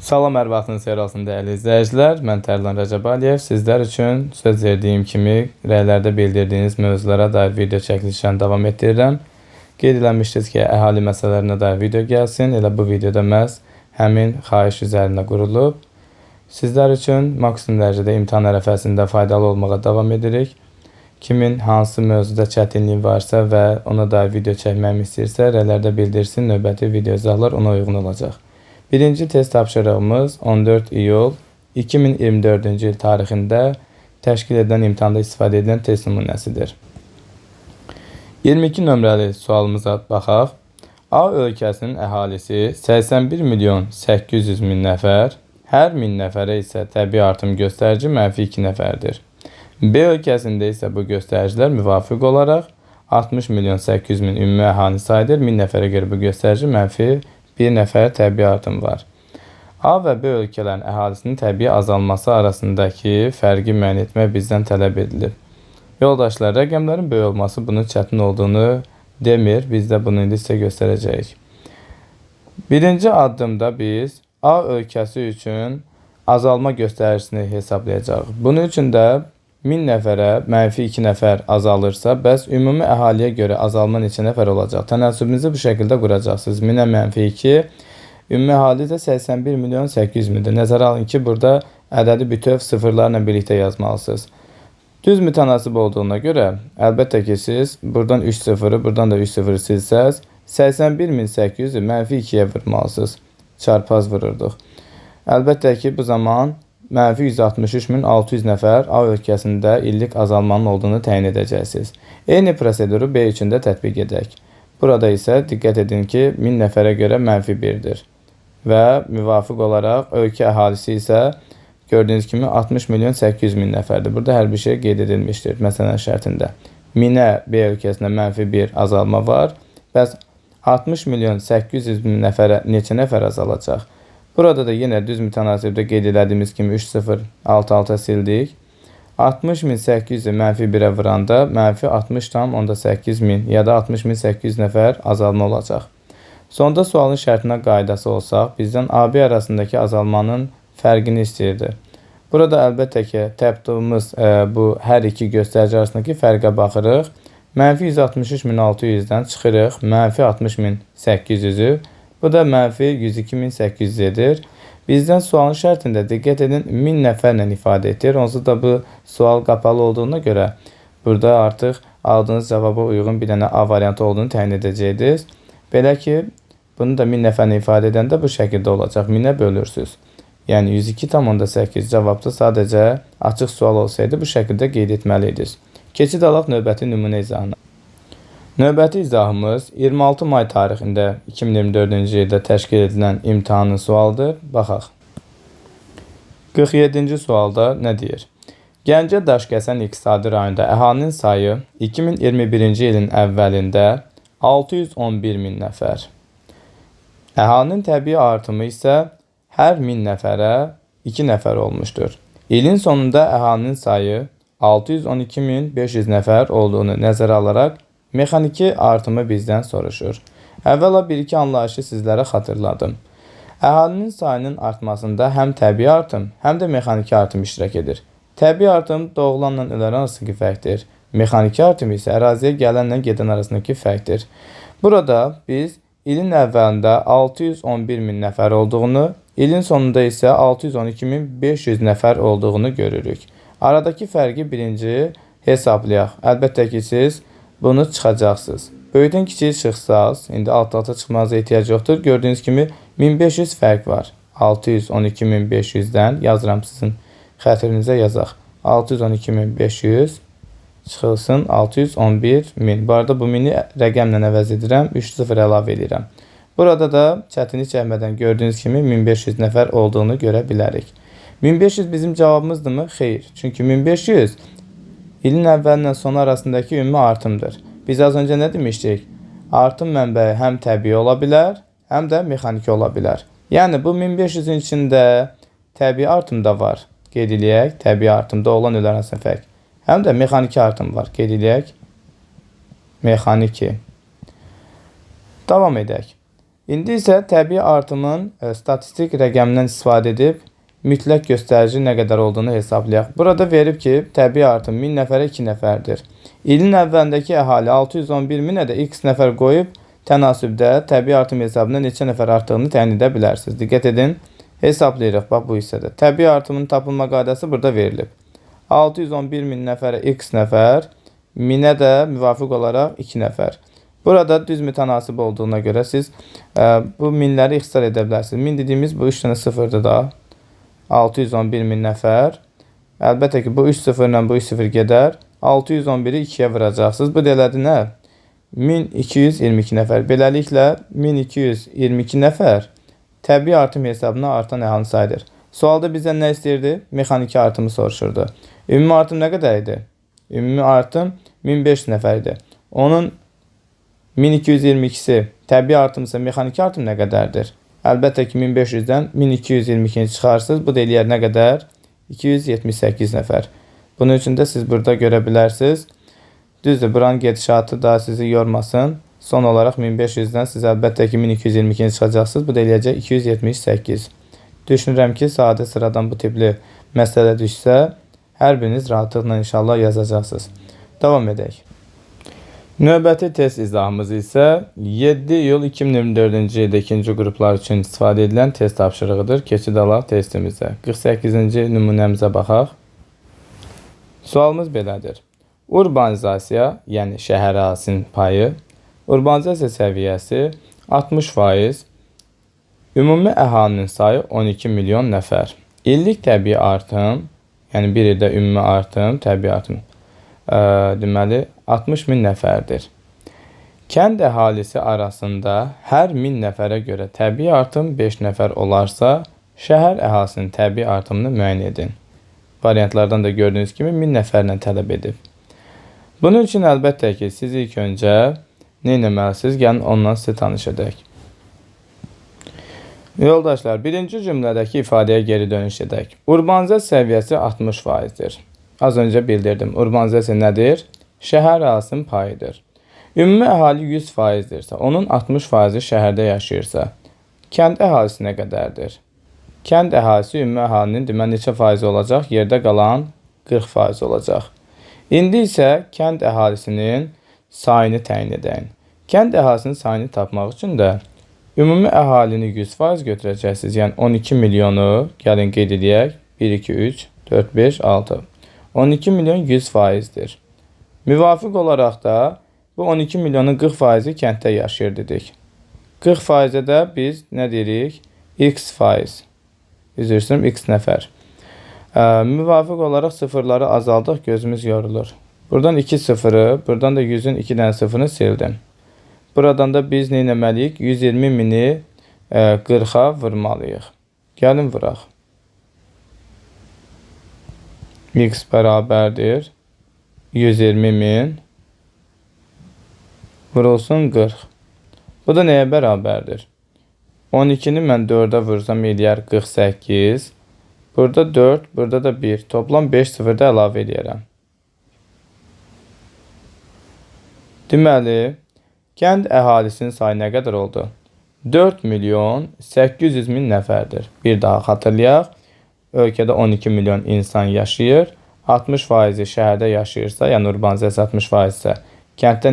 Salam, hər vaxtınız xeyir olsun dəyərli izləyicilər. Mən Tərlan Rəcəb Aliyev sizlər üçün söz verdiyim kimi rəylərdə bildirdiyiniz mövzulara dair video çəkilişlərini davam etdirirəm. Qeyd eləmişdiniz ki, əhali məsələlərinə dair video gəlsin. Elə bu videoda məhz həmin xahiş üzərində qurulub. Sizlər üçün maksimum dərəcədə imtahan ərəfəsində faydalı olmağa davam edirik. Kimin hansı mövzuda çətinliyi varsa və ona dair video çəkməyimi istəyirsə, rəylərdə bildirsin, növbəti video izahlar ona uyğun olacaq. Birinci test tapşırığımız 14 iyul 2024-cü il tarixində təşkil edilən imtahanda istifadə edilən test nümunəsidir. 22 nömrəli sualımıza baxaq. A ölkəsinin əhalisi 81 milyon 800 min nəfər, hər 1000 nəfərə isə təbii artım göstərici -2 nəfərdir. B ölkəsində isə bu göstəricilər müvafiq olaraq 60 milyon 800 min ümumi əhali sayıdır. 1000 nəfərə görə bu göstərici -1 nəfər təbii artım var. A və B ölkələrin əhalisinin təbii azalması arasındakı fərqi müəyyən etmək bizdən tələb edilir. Yoldaşlar, rəqəmlərin böyük olması bunun çətin olduğunu demir. Biz də bunu indi sizə göstərəcəyik. Birinci addımda biz A ölkəsi üçün azalma göstəricisini hesablayacağıq. Bunun üçün də 1000 nəfərə -2 nəfər azalırsa, bəs ümumi əhaliyə görə azalma neçə nəfər olacaq? Tənəssübünüzü bu şəkildə quracaqsınız. 1000-ə -2, ümumi əhali isə 81 milyon 800 mindir. Nəzərə alın ki, burada ədədi bütöv sıfırlarla birlikdə yazmalısınız. Düz mütənasib olduğuna görə, əlbəttə ki, siz buradan 3 sıfırı, buradan da 3 sıfırı silsəz, 81.800-ü -2-yə vurmalısınız. Çarpaz vururduq. Əlbəttə ki, bu zaman -163.600 nəfər A ölkəsində illik azalmanın olduğunu təyin edəcəksiniz. Eyni proseduru B üçün də tətbiq edək. Burada isə diqqət edin ki, 1000 nəfərə görə -1-dir. Və müvafiq olaraq ölkə əhalisi isə gördüyünüz kimi 60 milyon 800 min nəfərdir. Burada hər bir şey qeyd edilmişdir, məsələn şərtində. 1000-ə B ölkəsində -1 azalma var. Bəs 60 milyon 800 min nəfərə neçə nəfər azalacaq? Burada da yenə düz mütənasibdə qeyd edildiyimiz kimi 3 0 6 sildik. 60.800-ü -1-ə vuranda -60,8 ya da 60.800 nəfər azalma olacaq. Sonda sualın şərtinə qaydası olsaq, bizdən AB arasındakı azalmanın fərqini istəyirdi. Burada əlbəttə ki, tapdığımız bu hər iki göstərici arasındakı fərqə baxırıq. -163.600-dən çıxırıq -60.800-ü. Bu da -102.800 edir. Bizdən sualın şərtində diqqət edin 1000 nəfərlə ifadə edir. Onsuz da bu sual qapalı olduğuna görə burada artıq aldığınız cavaba uyğun bir dənə A variantı olduğunu təyin edəcəksiniz. Belə ki, bunu da 1000 nəfərlə ifadə edəndə bu şəkildə olacaq. 1000-ə bölürsünüz. Yəni 102,8 cavabda sadəcə açıq sual olsaydı bu şəkildə qeyd etməliydiniz. Keçid alaq növbəti nümunə izahına. Növbəti izahımız 26 may tarixində 2024-cü ildə təşkil edilən imtahanın sualıdır. Baxaq. 47-ci sualda nə deyir? Gəncə Daşkəsən iqtisadi rayonunda əhalinin sayı 2021-ci ilin əvvəlində 611 min nəfər. Əhalinin təbii artımı isə hər 1000 nəfərə 2 nəfər olmuşdur. İlin sonunda əhalinin sayı 612.500 nəfər olduğunu nəzərə alaraq mexaniki artımı bizdən soruşur. Əvvəla bir-iki anlayışı sizlərə xatırladım. Əhalinin sayının artmasında həm təbii artım, həm də mexaniki artım iştirak edir. Təbii artım doğulanla ölən arasındakı fərqdir. Mexaniki artım isə əraziyə gələnlə gedən arasındakı fərqdir. Burada biz ilin əvvəlində 611 min nəfər olduğunu, ilin sonunda isə 612.500 nəfər olduğunu görürük. Aradakı fərqi birinci hesablayaq. Əlbəttə ki, siz bunu çıxacaqsınız. Böyükdən kiçiyi çıxsaz, indi alt-alta çıxmanıza ehtiyac yoxdur. Gördüyünüz kimi 1500 fərq var. 612.500-dən yazıram sizin xətrinizə yazaq. 612.500 çıxılsın 611.000. Bu arada bu 1000-i rəqəmlə əvəz edirəm. 3 0 əlavə edirəm. Burada da çətinlik çəkmədən gördüyünüz kimi 1500 nəfər olduğunu görə bilərik. 1500 bizim cavabımızdırmı? Xeyr. Çünki 1500 ilin əvvəlinə sonu arasındakı ümumi artımdır. Biz az öncə nə demişdik? Artım mənbəyi həm təbii ola bilər, həm də mexaniki ola bilər. Yəni bu 1500-ün içində təbii artım da var. Qeyd eləyək, təbii artımda olan ölən arasında fərq. Həm də mexaniki artım var. Qeyd eləyək, mexaniki. Davam edək. İndi isə təbii artımın statistik rəqəmindən istifadə edib mütləq göstərici nə qədər olduğunu hesablayaq. Burada verib ki, təbii artım 1000 nəfərə 2 nəfərdir. İlin əvvəlindəki əhali 611 minə də x nəfər qoyub tənasübdə təbii artım hesabına neçə nəfər artdığını təyin edə bilərsiniz. Diqqət edin, hesablayırıq bax bu hissədə. Təbii artımın tapılma qaydası burada verilib. 611 min nəfərə x nəfər, 1000-ə də müvafiq olaraq 2 nəfər. Burada düz mütənasib olduğuna görə siz bu minləri ixtisar edə bilərsiniz. 1000 dediyimiz bu 3 dənə sıfırdır da. 611 min nəfər. Əlbəttə ki, bu 3 sıfırla bu 3 sıfır gedər. 611-i 2-yə vuracaqsınız. Bu deyilədi nə? 1222 nəfər. Beləliklə 1222 nəfər təbii artım hesabına artan əhalinin sayıdır. Sualda bizdən nə istəyirdi? Mexaniki artımı soruşurdu. Ümumi artım nə qədər idi? Ümumi artım 1500 nəfər idi. Onun 1222-si təbii artımsa mexaniki artım nə qədərdir? Əlbəttə ki, 1500-dən 1222-ni çıxarsınız. Bu da eləyər nə qədər? 278 nəfər. Bunun üçün də siz burada görə bilərsiniz. Düzdür, buranın gedişatı da sizi yormasın. Son olaraq 1500-dən siz əlbəttə ki, 1222-ni çıxacaqsınız. Bu da eləyəcək 278. Düşünürəm ki, sadə sıradan bu tipli məsələ düşsə, hər biriniz rahatlıqla inşallah yazacaqsınız. Davam edək. Növbəti test izahımız isə 7 iyul 2024-cü ildə ikinci qruplar üçün istifadə edilən test tapşırığıdır. Keçid alaq testimizə. 48-ci nümunəmizə baxaq. Sualımız belədir. Urbanizasiya, yəni şəhər əhalinin payı, urbanizasiya səviyyəsi 60%, ümumi əhalinin sayı 12 milyon nəfər. İllik təbii artım, yəni bir ildə ümumi artım, təbii artım, deməli 60 min nəfərdir. Kənd əhalisi arasında hər 1000 nəfərə görə təbii artım 5 nəfər olarsa, şəhər əhalisinin təbii artımını müəyyən edin. Variantlardan da gördüyünüz kimi 1000 nəfərlə tələb edib. Bunun üçün əlbəttə ki, siz ilk öncə nə etməlisiniz? Gəlin ondan sizə tanış edək. Yoldaşlar, birinci cümlədəki ifadəyə geri dönüş edək. Urbanizasiya səviyyəsi 60%-dir. Az öncə bildirdim. Urbanizasiya nədir? Şəhər əhalinin payıdır. Ümumi əhali 100%-dirsə, onun 60%-i şəhərdə yaşayırsa, kənd əhalisi nə qədərdir? Kənd əhalisi ümumi əhalinin deməli neçə faizi olacaq? Yerdə qalan 40% olacaq. İndi isə kənd əhalisinin sayını təyin edək. Kənd əhalisinin sayını tapmaq üçün də ümumi əhalini 100% götürəcəksiniz. Yəni 12 milyonu, gəlin qeyd edək. 1, 2, 3, 4, 5, 6. 12 milyon 100%-dir. Müvafiq olaraq da bu 12 milyonun 40%-i kənddə yaşayır dedik. 40%-ə də biz nə deyirik? X faiz. Üzr istəyirəm, X nəfər. Müvafiq olaraq sıfırları azaldıq, gözümüz yorulur. Buradan 2 sıfırı, buradan da 100-ün 2 dənə sıfırını sildim. Buradan da biz nə etməliyik? 120 mini 40-a vurmalıyıq. Gəlin vuraq. X bərabərdir 120 min vurulsun 40. Bu da nəyə bərabərdir? 12-ni mən 4-ə vursam eləyər 48. Burada 4, burada da 1. Toplam 5 sıfırda əlavə edərəm. Deməli, kənd əhalisinin sayı nə qədər oldu? 4 milyon 800 min nəfərdir. Bir daha xatırlayaq. Ölkədə 12 milyon insan yaşayır. 60% şəhərdə yaşayırsa, yəni urbanizasiya 60% isə, kənddə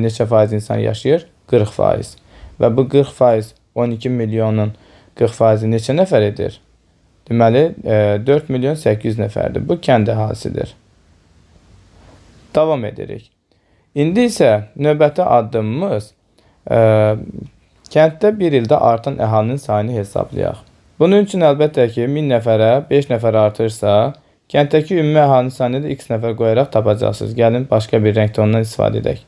neçə faiz insan yaşayır? 40%. Və bu 40% 12 milyonun 40%-i neçə nəfər edir? Deməli, 4 milyon 800 nəfərdir. Bu kənd əhalisidir. Davam edirik. İndi isə növbəti addımımız kənddə bir ildə artan əhalinin sayını hesablayaq. Bunun üçün əlbəttə ki, 1000 nəfərə 5 nəfər artırsa, kənddəki ümumi əhalinin sayını da x nəfər qoyaraq tapacaqsınız. Gəlin, başqa bir renk tonundan istifadə edək.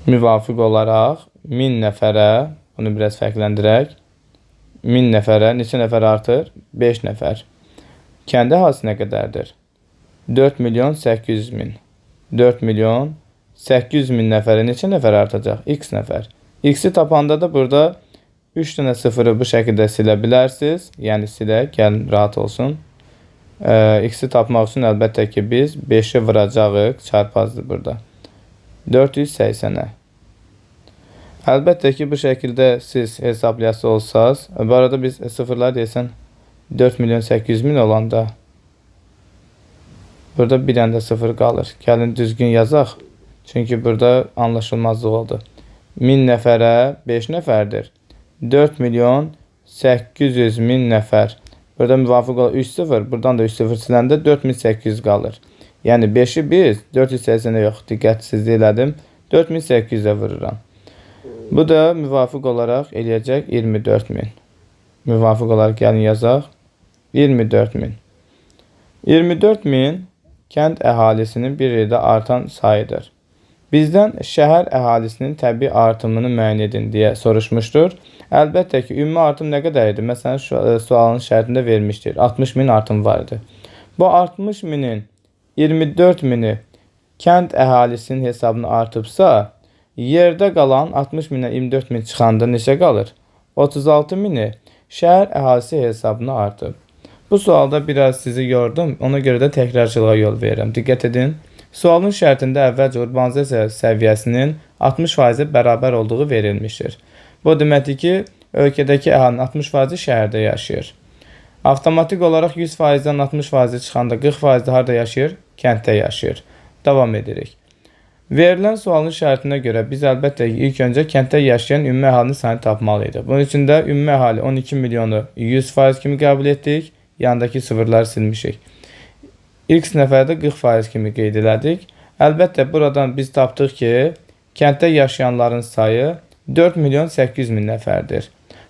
Müvafiq olaraq 1000 nəfərə, bunu biraz fərqləndirək, 1000 nəfərə neçə nəfər artır? 5 nəfər. Kənd əhalisi nə qədərdir? 4 milyon 800 min. 4 milyon 800 min nəfərə neçə nəfər artacaq? X nəfər. X-i tapanda da burada 3 dənə sıfırı bu şəkildə silə bilərsiniz. Yəni silək, gəlin rahat olsun. X-i tapmaq üçün əlbəttə ki, biz 5-i vuracağıq. Çarpazdır burada. 480-ə. Əlbəttə ki, bu şəkildə siz hesablayası olsanız, bu arada biz sıfırlar deyəsən 4 milyon 800 min olanda burada bir dənə də sıfır qalır. Gəlin düzgün yazaq. Çünki burada anlaşılmazlıq oldu. 1000 nəfərə 5 nəfərdir. 4 milyon 800 min nəfər. Burada müvafiq olaraq 3 sıfır. Buradan da 3 sıfır siləndə 4800 qalır. Yəni 5-i biz 480-ə yox, diqqətsizlik elədim. 4800-ə vururam. Bu da müvafiq olaraq eləyəcək 24 min. Müvafiq olaraq gəlin yazaq. 24 min. 24 min kənd əhalisinin bir ildə artan sayıdır. Bizdən şəhər əhalisinin təbii artımını müəyyən edin deyə soruşmuşdur. Əlbəttə ki, ümumi artım nə qədər idi? Məsələn, sualın şərtində vermişdir. 60 min artım vardı. Bu 60 minin 24 mini kənd əhalisinin hesabına artıbsa, yerdə qalan 60 mindən 24 min çıxanda neçə qalır? 36 mini şəhər əhalisi hesabına artıb. Bu sualda biraz sizi yordum. Ona görə də təkrarçılığa yol verirəm. Diqqət edin. Sualın şərtində əvvəlcə urbanizasiya səviyyəsinin 60% bərabər olduğu verilmişdir. Bu deməkdir ki, ölkədəki əhalinin 60% şəhərdə yaşayır. Avtomatik olaraq 100%-dən 60% çıxanda 40% harda yaşayır? Kənddə yaşayır. Davam edirik. Verilən sualın şərtinə görə biz əlbəttə ilk öncə kənddə yaşayan ümumi əhalinin sayını tapmalıyıq. Bunun üçün də ümumi əhali 12 milyonu 100% kimi qəbul etdik. Yandakı sıfırları silmişik. X nəfərdə 40% kimi qeyd elədik. Əlbəttə buradan biz tapdıq ki, kənddə yaşayanların sayı 4 milyon 800 min nəfərdir.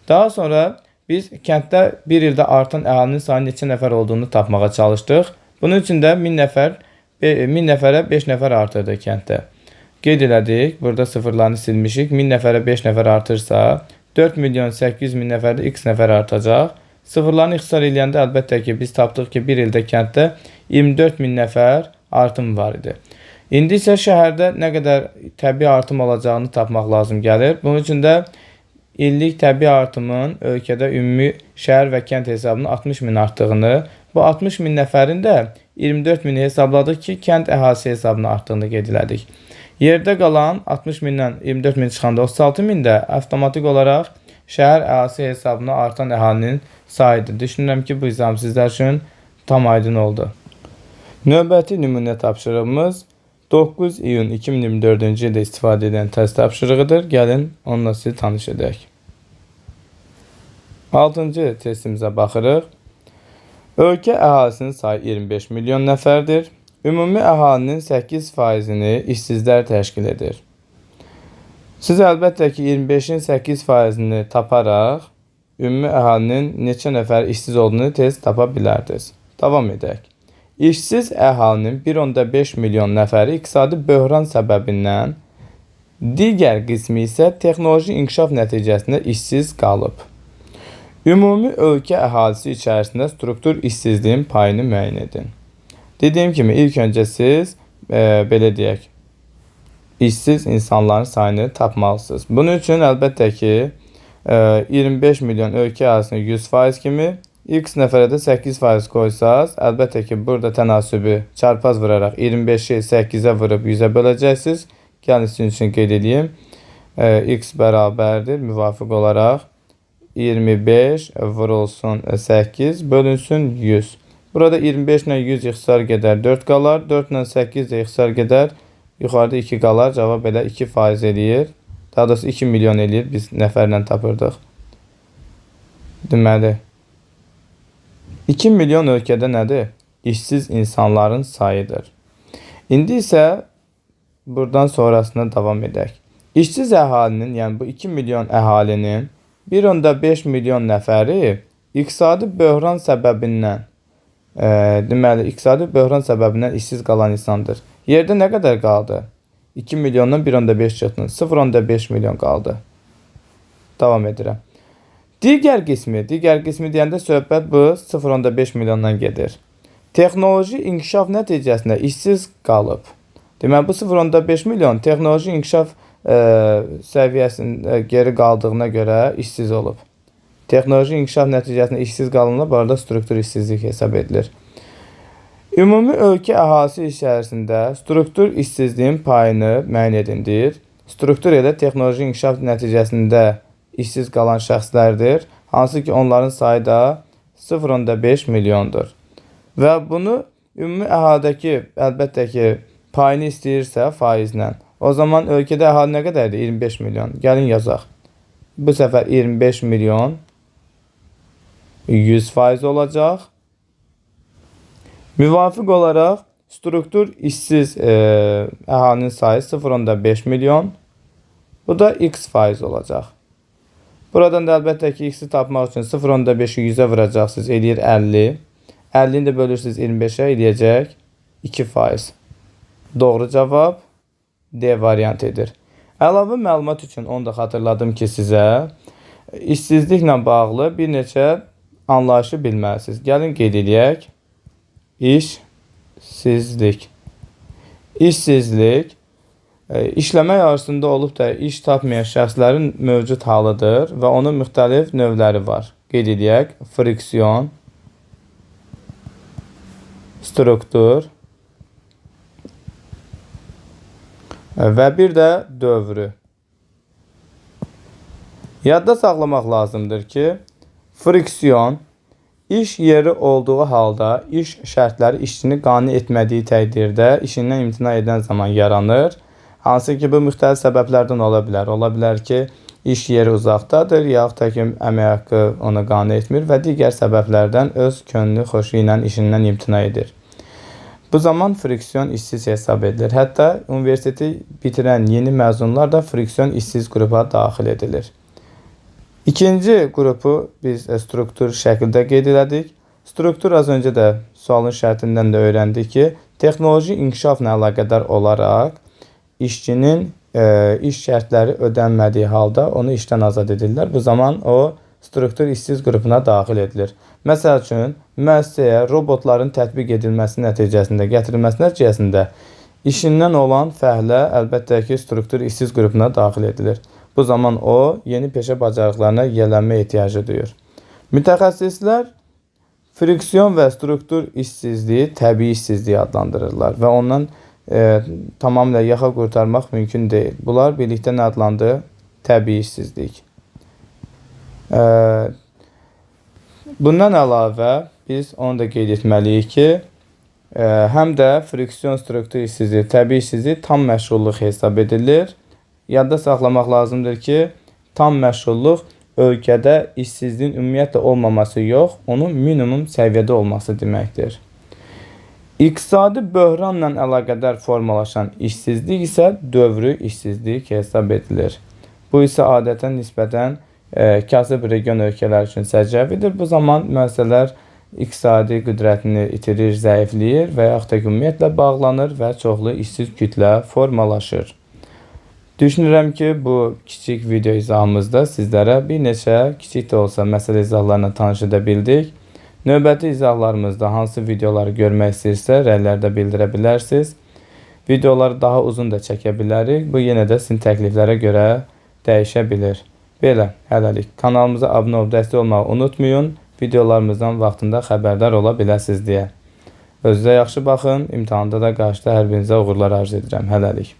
Daha sonra biz kənddə bir ildə artan əhalinin sayı neçə nəfər olduğunu tapmağa çalışdıq. Bunun üçün də 1000 nəfərə 5 nəfər artırdı kənddə. Qeyd elədik. Burada sıfırlarını silmişik. 1000 nəfərə 5 nəfər artırsa 4 milyon 800 min nəfərdə x nəfər artacaq. Sıfırlarını ixtisar eləyəndə əlbəttə ki, biz tapdıq ki, bir ildə kənddə 24 min nəfər artım var idi. İndi isə şəhərdə nə qədər təbii artım olacağını tapmaq lazım gəlir. Bunun üçün də illik təbii artımın ölkədə ümumi şəhər və kənd hesabına 60 min artdığını, bu 60 min nəfərin də 24 mini hesabladıq ki, kənd əhalisi hesabına artdığını qeyd elədik. Yerdə qalan 60 mindən 24 min çıxanda 36 min də avtomatik olaraq şəhər əhalisi hesabına artan əhalinin sayıdır. Düşünürəm ki, bu izahım sizlər üçün tam aydın oldu. Növbəti nümunə tapşırığımız 9 iyun 2024-cü ildə istifadə edən test tapşırığıdır. Gəlin onunla sizi tanış edək. 6-cı testimizə baxırıq. Ölkə əhalisinin sayı 25 milyon nəfərdir. Ümumi əhalinin 8%-ni işsizlər təşkil edir. Siz əlbəttə ki, 25-in 8%-ni taparaq ümumi əhalinin neçə nəfər işsiz olduğunu tez tapa bilərdiniz. Davam edək. İşsiz əhalinin 1.5 milyon nəfəri iqtisadi böhran səbəbindən, digər qismi isə texnoloji inkişaf nəticəsində işsiz qalıb. Ümumi ölkə əhalisi içərisində struktur işsizliyin payını müəyyən edin. Dediyim kimi, ilk öncə siz, belə deyək, işsiz insanların sayını tapmalısınız. Bunun üçün əlbəttə ki, 25 milyon ölkə əhalisindən 100% kimi, x nəfərə də 8% qoysaz, əlbəttə ki, burada tənasübü çarpaz vuraraq 25-i 8-ə vurub 100-ə böləcəksiniz. Gəlin sizin üçün qeyd edeyim. X bərabərdir, müvafiq olaraq 25 vurulsun 8 bölünsün 100. Burada 25 ilə 100 ixtisar gedər 4 qalar, 4 ilə 8 də ixtisar gedər, yuxarıda 2 qalar, cavab elə 2% eləyir. Daha doğrusu 2 milyon eləyir, biz nəfərlə tapırdıq. Deməli, 2 milyon ölkədə nədir? İşsiz insanların sayıdır. İndi isə buradan sonrasına davam edək. İşsiz əhalinin, yəni bu 2 milyon əhalinin 1.5 milyon nəfəri iqtisadi böhran səbəbindən, deməli, iqtisadi böhran səbəbindən işsiz qalan insandır. Yerdə nə qədər qaldı? 2 milyondan 1.5 çıxdın. 0.5 milyon qaldı. Davam edirəm. Digər qismi deyəndə söhbət bu 0.5 milyondan gedir. Texnoloji inkişaf nəticəsində işsiz qalıb. Deməli, bu 0.5 milyon texnoloji inkişaf səviyyəsində geri qaldığına görə işsiz olub. Texnoloji inkişaf nəticəsində işsiz qalınla bu arada struktur işsizlik hesab edilir. Ümumi ölkə əhalisi içərisində struktur işsizliyin payını müəyyən edin deyir. struktur ilə texnoloji inkişaf nəticəsində işsiz qalan şəxslərdir, hansı ki onların sayı da 0,5 milyondur. Və bunu ümumi əhalidəki əlbəttə ki payını istəyirsə faizlə, o zaman ölkədə əhali nə qədərdir? 25 milyon. Gəlin yazaq. Bu səfər 25 milyon 100% olacaq. Müvafiq olaraq struktur işsiz əhalinin sayı 0,5 milyon. Bu da x% olacaq. Buradan da əlbəttə ki x-i tapmaq üçün 0,5'i 100'ə vuracaqsınız, eləyir 50. 50'ni də bölürsünüz 25'ə, eləyəcək 2%. Doğru cavab D variantıdır. Əlavə məlumat üçün onu da xatırladım ki sizə işsizliklə bağlı bir neçə anlayışı bilməlisiniz. Gəlin qeyd edək. İşsizlik. İşsizlik işləmək arasında olub da iş tapmayan şəxslərin mövcud halıdır və onun müxtəlif növləri var. Qeyd edək. Friksiyon, struktur və bir də dövrü. Yadda saxlamaq lazımdır ki, friksiyon iş yeri olduğu halda iş şərtləri işçini qane etmədiyi təqdirdə işindən imtina edən zaman yaranır. Hansı ki bu müxtəlif səbəblərdən ola bilər. Ola bilər ki iş yeri uzaqdadır, yaxud da ki əmək haqqı onu qane etmir və digər səbəblərdən öz könlü xoşu ilə işindən imtina edir. Bu zaman friksiyon işsiz hesab edilir. Hətta universiteti bitirən yeni məzunlar da friksiyon işsiz qrupa daxil edilir. İkinci qrupu biz struktur şəkildə qeyd elədik. Struktur az öncə də sualın şərtindən də öyrəndik ki, texnoloji inkişafla əlaqədar olaraq işçinin iş şərtləri ödənmədiyi halda onu işdən azad edirlər. Bu zaman o struktur işsiz qrupuna daxil edilir. Məsəl üçün, müəssisəyə robotların tətbiq edilməsi nəticəsində, gətirilməsi nəticəsində işindən olan fəhlə əlbəttə ki struktur işsiz qrupuna daxil edilir. Bu zaman o yeni peşə bacarıqlarına yiyələnmə ehtiyacı duyur. Mütəxəssislər friksiyon və struktur işsizliyi təbii işsizliyi adlandırırlar və ondan tamamilə yaxa qurtarmaq mümkün deyil. Bunlar birlikdə nə adlandı? Təbii işsizlik. Bundan əlavə biz onu da qeyd etməliyik ki, həm də friksiyon, struktur işsizliyi, təbii işsizliyi tam məşğulluq hesab edilir. Yadda saxlamaq lazımdır ki, tam məşğulluq ölkədə işsizliyin ümumiyyətlə olmaması yox, onun minimum səviyyədə olması deməkdir. İqtisadi böhranla əlaqədar formalaşan işsizlik isə dövrü işsizlik hesab edilir. Bu isə adətən nisbətən kasıb region ölkələr üçün səciyyəvidir. Bu zaman müəssisələr iqtisadi qüdrətini itirir, zəifləyir və yaxud da ümumiyyətlə bağlanır və çoxlu işsiz kütlə formalaşır. Düşünürəm ki, bu kiçik video izahımızda sizlərə bir neçə kiçik də olsa məsələ izahlarına tanış edə bildik. Növbəti izahlarımızda hansı videoları görmək istəyirsə, rəylərdə bildirə bilərsiniz. Videoları daha uzun da çəkə bilərik. Bu yenə də sizin təkliflərə görə dəyişə bilir. Belə, hələlik. Kanalımıza abunə olub dəstək olmağı unutmayın. Videolarımızdan vaxtında xəbərdar ola biləsiniz deyə. Özünüzə yaxşı baxın. İmtahanda da qarşıda hər birinizə uğurlar arzu edirəm. Hələlik.